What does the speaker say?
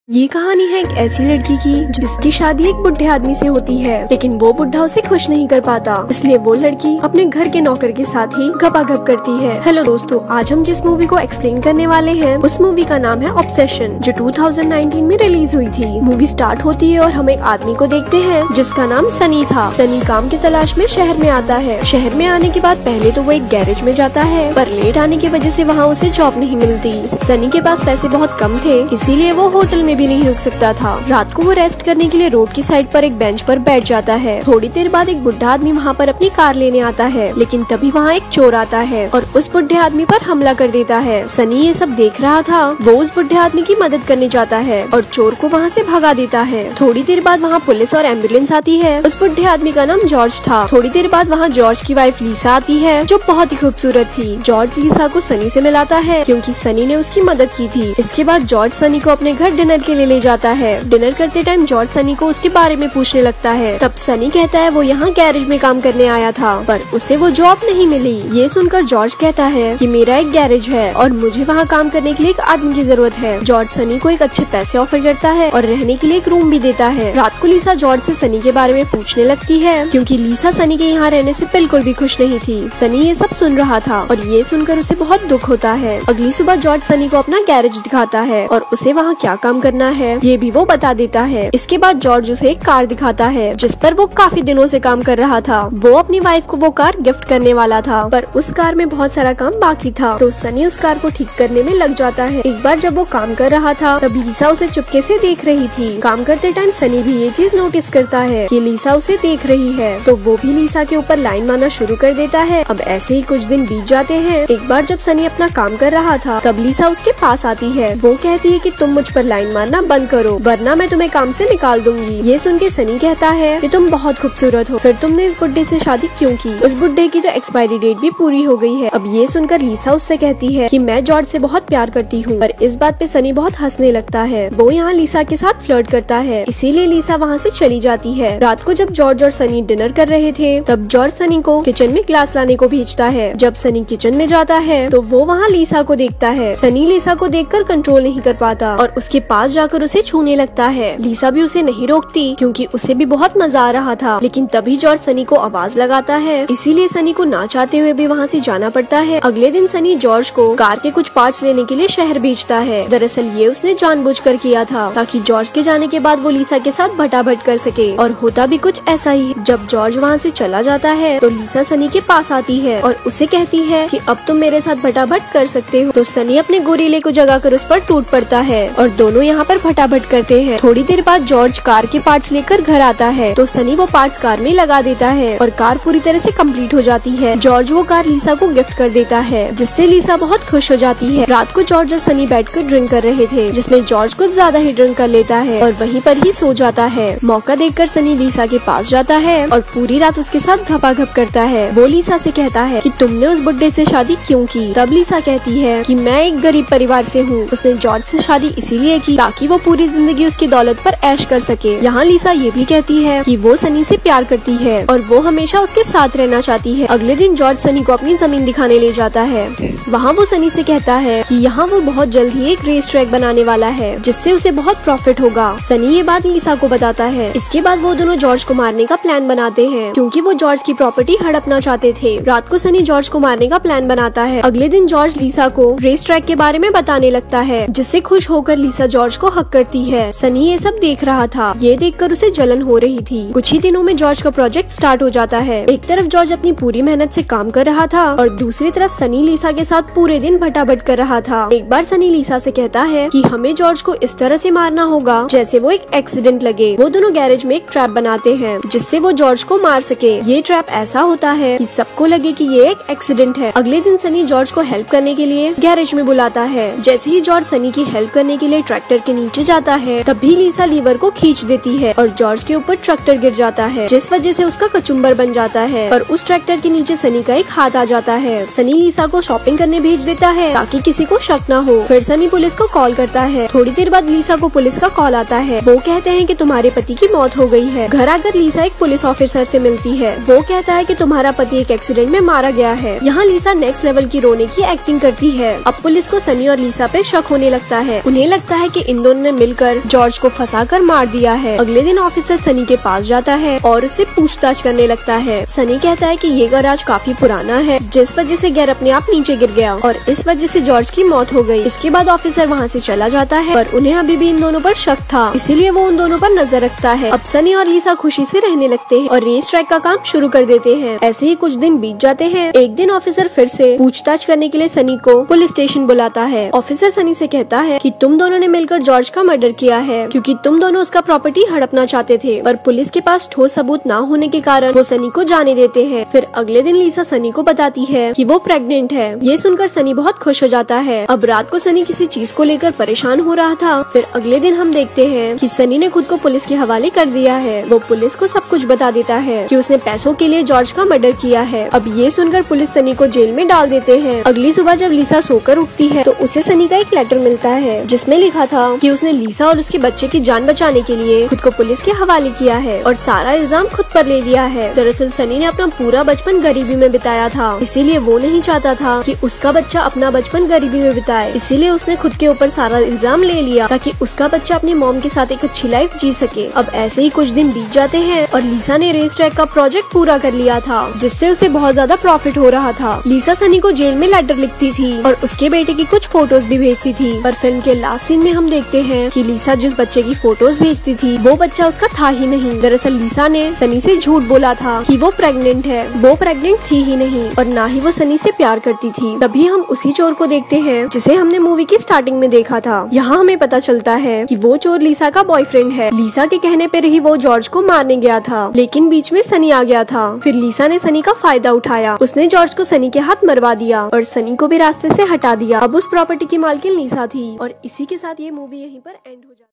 ये कहानी है एक ऐसी लड़की की जिसकी शादी एक बुढ़े आदमी से होती है, लेकिन वो बुढ़ा उसे खुश नहीं कर पाता, इसलिए वो लड़की अपने घर के नौकर के साथ ही गपागप करती है। हेलो दोस्तों, आज हम जिस मूवी को एक्सप्लेन करने वाले हैं उस मूवी का नाम है ऑब्सेशन, जो 2019 में रिलीज हुई थी। मूवी स्टार्ट होती है और हम एक आदमी को देखते हैं जिसका नाम सनी था। सनी काम की तलाश में शहर में आता है। शहर में आने के बाद पहले तो वो एक गैरेज में जाता है, पर लेट आने की वजह से वहाँ उसे जॉब नहीं मिलती। सनी के पास पैसे बहुत कम थे, इसीलिए वो होटल में भी नहीं रुक सकता था। रात को वो रेस्ट करने के लिए रोड की साइड पर एक बेंच पर बैठ जाता है। थोड़ी देर बाद एक बुढ़ा आदमी वहाँ पर अपनी कार लेने आता है, लेकिन तभी वहाँ एक चोर आता है और उस बुढ़े आदमी पर हमला कर देता है। सनी ये सब देख रहा था। वो उस बुढ़े आदमी की मदद करने जाता है और चोर को वहाँ से भगा देता है। थोड़ी देर बाद वहाँ पुलिस और एम्बुलेंस आती है। उस बुढ़े आदमी का नाम जॉर्ज था। थोड़ी देर बाद वहाँ जॉर्ज की वाइफ लीसा आती है, जो बहुत ही खूबसूरत थी। जॉर्ज लीसा को सनी से मिलाता है क्योंकि सनी ने उसकी मदद की थी। इसके बाद जॉर्ज सनी को अपने घर डिनर के लिए ले जाता है। डिनर करते टाइम जॉर्ज सनी को उसके बारे में पूछने लगता है। तब सनी कहता है वो यहाँ गैरेज में काम करने आया था, पर उसे वो जॉब नहीं मिली। ये सुनकर जॉर्ज कहता है कि मेरा एक गैरेज है और मुझे वहाँ काम करने के लिए एक आदमी की जरूरत है। जॉर्ज सनी को एक अच्छे पैसे ऑफर करता है और रहने के लिए एक रूम भी देता है। रात को लीसा जॉर्ज से सनी के बारे में पूछने लगती है, क्योंकि लीसा सनी के यहाँ रहने से बिल्कुल भी खुश नहीं थी। सनी ये सब सुन रहा था और ये सुनकर उसे बहुत दुख होता है। अगली सुबह जॉर्ज सनी को अपना गैरेज दिखाता है और उसे वहाँ क्या काम करना है ये भी वो बता देता है। इसके बाद जॉर्ज उसे एक कार दिखाता है जिस पर वो काफी दिनों से काम कर रहा था। वो अपनी वाइफ को वो कार गिफ्ट करने वाला था, पर उस कार में बहुत सारा काम बाकी था, तो सनी उस कार को ठीक करने में लग जाता है। एक बार जब वो काम कर रहा था तब लीसा उसे चुपके से देख रही थी। काम करते टाइम सनी भी ये चीज नोटिस करता है कि लीसा उसे देख रही है, तो वो भी लीसा के ऊपर लाइन मारना शुरू कर देता है। अब ऐसे ही कुछ दिन बीत जाते हैं। एक बार जब सनी अपना काम कर रहा था तब लीसा उसके पास आती है। वो कहती है कि तुम मुझ पर लाइन मारना बंद करो, वरना मैं तुम्हें काम से निकाल दूंगी। ये सुन के सनी कहता है कि तुम बहुत खूबसूरत हो, फिर तुमने इस बुड्ढे से शादी क्यों की? उस बुड्ढे की तो एक्सपायरी डेट भी पूरी हो गई है। अब ये सुनकर लीसा उससे कहती है कि मैं जॉर्ज से बहुत प्यार करती हूँ, पर इस बात पे सनी बहुत हंसने लगता है। वो यहाँ लीसा के साथ फ्लर्ट करता है, इसीलिए लीसा वहाँ से चली जाती है। रात को जब जॉर्ज और सनी डिनर कर रहे थे तब जॉर्ज सनी को किचन में ग्लास लाने को भेजता है। जब सनी किचन में जाता है तो वो वहाँ लीसा को देखता है। सनी लीसा को देखकर कंट्रोल नहीं कर पाता और उसके पास जाकर उसे छूने लगता है। लीसा भी उसे नहीं रोकती क्योंकि उसे भी बहुत मजा आ रहा था, लेकिन तभी जॉर्ज सनी को आवाज लगाता है, इसीलिए सनी को ना चाहते हुए भी वहाँ से जाना पड़ता है। अगले दिन सनी जॉर्ज को कार के कुछ पार्ट्स लेने के लिए शहर भेजता है। दरअसल ये उसने जानबूझकर किया था ताकि जॉर्ज के जाने के बाद वो लीसा के साथ भटाभट कर सके, और होता भी कुछ ऐसा ही। जब जॉर्ज वहाँ से चला जाता है तो लीसा सनी के पास आती है और उसे कहती है कि अब तुम मेरे साथ भटाभट कर सकते हो। तो सनी अपने गोरीले को जगाकर उस पर टूट पड़ता है और दोनों यहाँ पर भटाभट करते हैं। थोड़ी देर बाद जॉर्ज कार के पार्ट्स लेकर घर आता है, तो सनी वो पार्ट्स कार में लगा देता है और कार पूरी तरह से कंप्लीट हो जाती है। जॉर्ज वो कार लीसा को गिफ्ट कर देता है, जिससे लीसा बहुत खुश हो जाती है। रात को जॉर्ज और सनी बैठकर ड्रिंक कर रहे थे, जिसमें जॉर्ज कुछ ज्यादा ही ड्रिंक कर लेता है और वहीं पर ही सो जाता है। मौका देखकर सनी लीसा के पास जाता है और पूरी रात उसके साथ घपाघप करता है। वो लीसा से कहता है कि तुमने उस बुड्ढे से शादी क्यों की? तब लीसा कहती है कि मैं एक गरीब परिवार से हूँ, उसने जॉर्ज से शादी इसीलिए की ताकि वो पूरी जिंदगी उसकी दौलत पर ऐश कर सके। यहाँ लीसा ये भी कहती है कि वो सनी से प्यार करती है और वो हमेशा उसके साथ रहना चाहती है। अगले दिन जॉर्ज सनी को अपनी जमीन दिखाने ले जाता है। वहाँ वो सनी से कहता है कि यहाँ वो बहुत जल्द ही एक रेस ट्रैक बनाने वाला है, जिससे उसे बहुत प्रॉफिट होगा। सनी ये बात लीसा को बताता है। इसके बाद वो दोनों जॉर्ज को मारने का प्लान बनाते हैं, क्योंकि वो जॉर्ज की प्रॉपर्टी हड़पना चाहते थे। रात को सनी जॉर्ज को मारने का प्लान बनाता है। अगले दिन जॉर्ज लीसा को रेस ट्रैक के बारे में बताने लगता है, जिससे खुश होकर लीसा जॉर्ज को हक करती है। सनी ये सब देख रहा था। ये देखकर उसे जलन हो रही थी। कुछ ही दिनों में जॉर्ज का प्रोजेक्ट स्टार्ट हो जाता है। एक तरफ जॉर्ज अपनी पूरी मेहनत से काम कर रहा था और दूसरी तरफ सनी लीसा के साथ पूरे दिन भटाभट कर रहा था। एक बार सनी लीसा से कहता है कि हमें जॉर्ज को इस तरह से मारना होगा जैसे वो एक एक्सीडेंट लगे। वो दोनों गैरेज में एक ट्रैप बनाते हैं जिससे वो जॉर्ज को मार सके। ये ट्रैप ऐसा होता है कि सबको लगे कि ये एक एक्सीडेंट है। अगले दिन सनी जॉर्ज को हेल्प करने के लिए गैरेज में बुलाता है। जैसे ही जॉर्ज सनी की हेल्प करने के लिए ट्रैक्टर के नीचे जाता है तभी लीसा लीवर को खींच देती है और जॉर्ज के ऊपर ट्रैक्टर गिर जाता है, जिस वजह से उसका कचुम्बर बन जाता है और उस ट्रैक्टर के नीचे सनी का एक हाथ आ जाता है। सनी लीसा को शॉपिंग करने भेज देता है ताकि किसी को शक न हो। फिर सनी पुलिस को कॉल करता है। थोड़ी देर बाद लीसा को पुलिस का कॉल आता है। वो कहते हैं कि तुम्हारे पति की मौत हो गई है। घर आकर लीसा एक पुलिस ऑफिसर से मिलती है। वो कहता है कि तुम्हारा पति एक एक्सीडेंट में मारा गया है। यहाँ लीसा नेक्स्ट लेवल की रोने की एक्टिंग करती है। अब पुलिस को सनी और लीसा पे शक होने लगता है। उन्हें लगता है कि इन दोनों ने मिलकर जॉर्ज को फंसाकर मार दिया है। अगले दिन ऑफिसर सनी के पास जाता है और उससे पूछताछ करने लगता है। सनी कहता है कि ये गैराज काफी पुराना है, जिस वजह से गैर अपने आप नीचे गिर गया और इस वजह से जॉर्ज की मौत हो गई। इसके बाद ऑफिसर वहाँ से चला जाता है, पर उन्हें अभी भी इन दोनों पर शक था, इसीलिए वो उन दोनों पर नजर रखता है। अब सनी और लीसा खुशी से रहने लगते हैं और रेस ट्रैक का काम शुरू कर देते हैं। ऐसे ही कुछ दिन बीत जाते हैं। एक दिन ऑफिसर फिर से पूछताछ करने के लिए सनी को पुलिस स्टेशन बुलाता है। ऑफिसर सनी से कहता है कि तुम दोनों ने मिलकर जॉर्ज का मर्डर किया है, क्योंकि तुम दोनों उसका प्रॉपर्टी हड़पना चाहते थे, पर पुलिस के पास ठोस सबूत न होने के कारण वो सनी को जाने देते हैं। फिर अगले दिन लीसा सनी को बताती है कि वो प्रेग्नेंट है। ये सुनकर सनी बहुत खुश हो जाता है। अब रात को सनी किसी चीज को लेकर परेशान हो रहा था। फिर अगले दिन हम देखते हैं कि सनी ने खुद को पुलिस के हवाले कर दिया है। वो पुलिस को सब कुछ बता देता है कि उसने पैसों के लिए जॉर्ज का मर्डर किया है। अब ये सुनकर पुलिस सनी को जेल में डाल देते हैं। अगली सुबह जब लीसा सोकर उठती है तो उसे सनी का एक लेटर मिलता है, जिसमें लिखा था कि उसने लीसा और उसके बच्चे की जान बचाने के लिए खुद को पुलिस के हवाले किया है और सारा इल्जाम खुद पर ले लिया है। दरअसल सनी ने अपना पूरा बचपन गरीबी में बिताया था, इसीलिए वो नहीं चाहता था कि उसका बच्चा अपना बचपन गरीबी में बिताए। इसीलिए उसने खुद के ऊपर सारा इल्जाम ले लिया ताकि उसका बच्चा अपनी मॉम के साथ एक अच्छी लाइफ जी सके। अब ऐसे ही कुछ दिन बीत जाते हैं और लीसा ने रेस ट्रैक का प्रोजेक्ट पूरा कर लिया था, जिससे उसे बहुत ज्यादा प्रॉफिट हो रहा था। लीसा सनी को जेल में लेटर लिखती थी और उसके बेटे की कुछ फोटोज भी भेजती थी। पर फिल्म के लास्ट सीन में हम देखते हैं कि लीसा जिस बच्चे की फोटोज भेजती थी वो बच्चा उसका था ही नहीं। दरअसल लीसा ने सनी से झूठ बोला था कि वो प्रेग्नेंट है। वो प्रेग्नेंट थी ही नहीं और ना ही वो सनी से प्यार करती थी। तभी हम उसी चोर को देखते हैं जिसे हमने मूवी की स्टार्टिंग में देखा था। यहाँ हमें पता चलता है कि वो चोर लीसा का बॉयफ्रेंड है। लीसा के कहने पर ही वो जॉर्ज को मारने गया था, लेकिन बीच में सनी आ गया था। फिर लीसा ने सनी का फायदा उठाया। उसने जॉर्ज को सनी के हाथ मरवा दिया और सनी को भी रास्ते से हटा दिया। अब उस प्रॉपर्टी की मालकिन लीसा थी और इसी के साथ ये मूवी यहीं पर एंड हो जाती है।